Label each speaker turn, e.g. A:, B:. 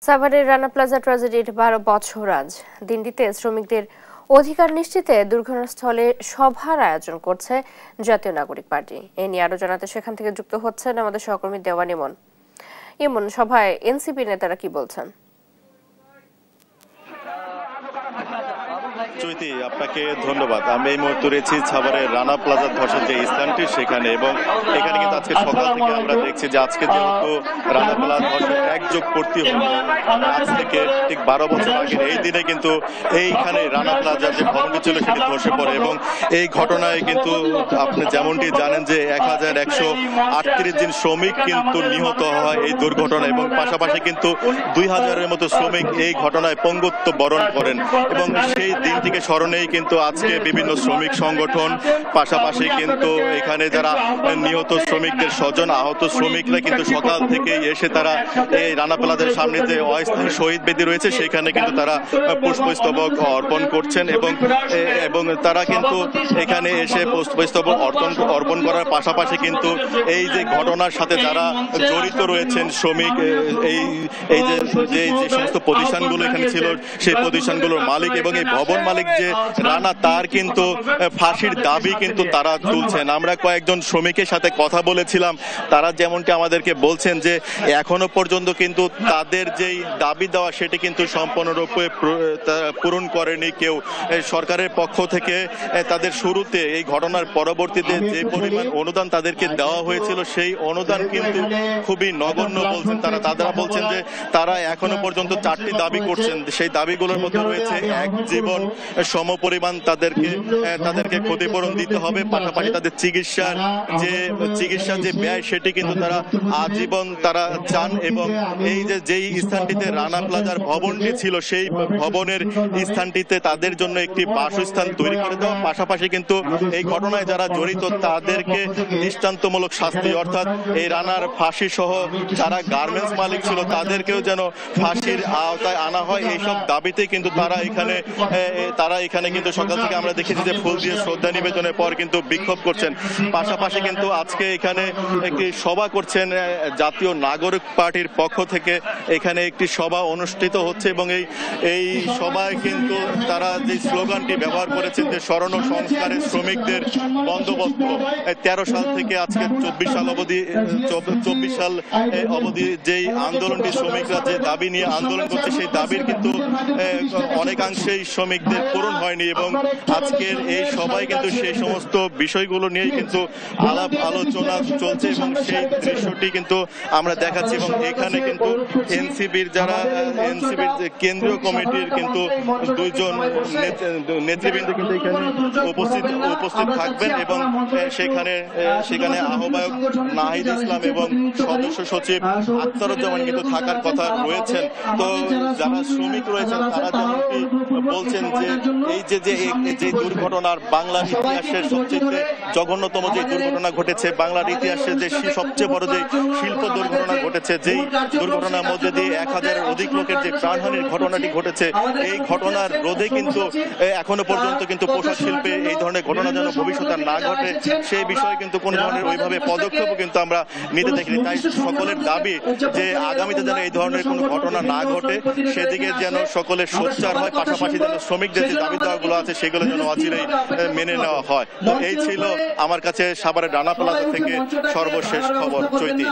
A: সাভারের রানা প্লাজা ট্র্যাজেডির ১২ বছর আজ। দিনটিতে শ্রমিকদের অধিকার নিশ্চিতে দুর্ঘটনাস্থলে সভার আয়োজন করছে জাতীয় নাগরিক পার্টি। এ নিয়ে আরো জানাতে সেখান থেকে যুক্ত হচ্ছেন আমাদের সহকর্মী দেওয়ান ইমন। ইমন, সভায় এনসিপি নেতারা কি বলছেন?
B: চৈতি, আপনাকে ধন্যবাদ। আমি এই মুহূর্তে রয়েছি সাভারের রানা প্লাজা ধসের যে স্থানটি সেখানে, এবং এখানে কিন্তু আজকে সকাল থেকে আমরা দেখছি যে আজকে যেহেতু রানা প্লাজা ধসের একযোগ পূর্তি হলো আজ থেকে ঠিক ১২ বছর আগের এই দিনে কিন্তু এইখানে রানা প্লাজার যে ভবনটি ছিল সেটি ধসে পড়ে, এবং এই ঘটনায় কিন্তু আপনি যেমনটি জানেন যে ১,১৩৮ জন শ্রমিক কিন্তু নিহত হয় এই দুর্ঘটনায়, এবং পাশাপাশি কিন্তু ২,০০০-এর মতো শ্রমিক এই ঘটনায় পঙ্গুত্ব বরণ করেন। এবং সেই দিনটিকে স্মরণেই কিন্তু আজকে বিভিন্ন শ্রমিক সংগঠন, পাশাপাশি কিন্তু এখানে যারা নিহত শ্রমিকদের স্বজন, আহত শ্রমিকরা কিন্তু সকাল থেকেই এসে তারা এই রানা প্লাজার সামনে যে অস্থায়ী শহীদ বেদি রয়েছে সেখানে কিন্তু তারা পুষ্পস্তবক অর্পণ করছেন, এবং তারা কিন্তু এখানে এসে পুষ্পস্তবক অর্পণ করার পাশাপাশি কিন্তু এই যে ঘটনার সাথে যারা জড়িত রয়েছেন শ্রমিক, এই যে সমস্ত প্রতিষ্ঠানগুলো এখানে ছিল সেই প্রতিষ্ঠানগুলোর মালিক এবং এই ভবন মালিক যে রানা, তার কিন্তু ফাঁসির দাবি কিন্তু তারা তুলছেন। আমরা কয়েকজন শ্রমিকের সাথে কথা বলেছিলাম, তারা যেমনটি আমাদেরকে বলছেন যে এখনো পর্যন্ত কিন্তু তাদের যেই দাবি দেওয়া সেটি কিন্তু সম্পূর্ণরূপে পূরণ করেনি কেউ। সরকারের পক্ষ থেকে তাদের শুরুতে এই ঘটনার পরবর্তীতে যে পরিমাণ অনুদান তাদেরকে দেওয়া হয়েছিল সেই অনুদান কিন্তু খুবই নগণ্য বলছেন তারা বলছেন যে তারা এখনো পর্যন্ত 4টি দাবি করছেন। সেই দাবিগুলোর মধ্যে রয়েছে এক জীবন সমপরিমাণ তাদেরকে ক্ষতিপূরণ দিতে হবে, পাশাপাশি তাদের চিকিৎসার যে ব্যয় সেটি কিন্তু তারা আজীবন তারা চান, এবং এই যেই স্থানটিতে রানা প্লাজার ভবনটি ছিল সেই ভবনের স্থানটিতে তাদের জন্য একটি বাসস্থান তৈরি করে দেওয়া, পাশাপাশি কিন্তু এই ঘটনায় যারা জড়িত তাদেরকে দৃষ্টান্তমূলক শাস্তি, অর্থাৎ এই রানার ফাঁসি সহ যারা গার্মেন্টস মালিক ছিল তাদেরকেও যেন ফাঁসির আওতায় আনা হয়। এইসব দাবিতে কিন্তু তারা এখানে কিন্তু সকাল থেকে আমরা দেখেছি যে ফুল দিয়ে শ্রদ্ধা নিবেদনের পর কিন্তু বিক্ষোভ করছেন। পাশাপাশি কিন্তু আজকে এখানে একটি সভা করছেন জাতীয় নাগরিক পার্টির পক্ষ থেকে, এখানে একটি সভা অনুষ্ঠিত হচ্ছে, এবং এই সভায় কিন্তু তারা যে স্লোগানটি ব্যবহার করেছেন যে স্মরণ ও সংস্কারের শ্রমিকদের বন্দোবস্ত, 13 সাল থেকে আজকে 24 সাল অবধি যেই আন্দোলনটি শ্রমিকরা যে দাবি নিয়ে আন্দোলন করছে সেই দাবির কিন্তু অনেকাংশেই শ্রমিকদের পূরণ হয়নি, এবং আজকের এই সবাই কিন্তু সেই সমস্ত বিষয়গুলো নিয়েই কিন্তু আলাপ আলোচনা চলছে, এবং সেই দৃশ্যটি কিন্তু আমরা দেখাচ্ছি। এবং এখানে কিন্তু এনসিপির কেন্দ্রীয় কমিটির কিন্তু 2 জন নেতৃবৃন্দ কিন্তু এখানে উপস্থিত থাকবেন, এবং সেখানে আহ্বায়ক নাহিদ ইসলাম এবং সদস্য সচিব আখতারুজ্জামান কিন্তু থাকার কথা রয়েছেন। তো যারা শ্রমিক রয়েছেন তারা যেমনটি বলছেন যে এই যে দুর্ঘটনার বাংলার ইতিহাসের সবচেয়ে জঘন্যতম যে দুর্ঘটনা ঘটেছে, বাংলার ইতিহাসে যে সবচেয়ে বড় যে শিল্প দুর্ঘটনা ঘটেছে, যেই দুর্ঘটনার মধ্যে দিয়ে 1000-এর অধিক লোকের যে প্রাণহানির ঘটনাটি ঘটেছে, এই ঘটনার রোধে কিন্তু এখনো পর্যন্ত কিন্তু পোশাক শিল্পে এই ধরনের ঘটনা যেন ভবিষ্যতে না ঘটে সেই বিষয়ে কিন্তু কোনো ধরনের ওইভাবে পদক্ষেপও কিন্তু আমরা নিতে দেখিনি। তাই সকলের দাবি যে আগামীতে যেন এই ধরনের কোনো ঘটনা না ঘটে সেদিকে যেন সকলের সোচ্চার হয়, পাশাপাশি যেন শ্রমিকদের যে দাবি দেওয়াগুলো আছে সেগুলো যেন অচিরেই মেনে নেওয়া হয়। তো এই ছিল আমার কাছে সাভারের রানা প্লাজা থেকে সর্বশেষ খবর। চৈতি।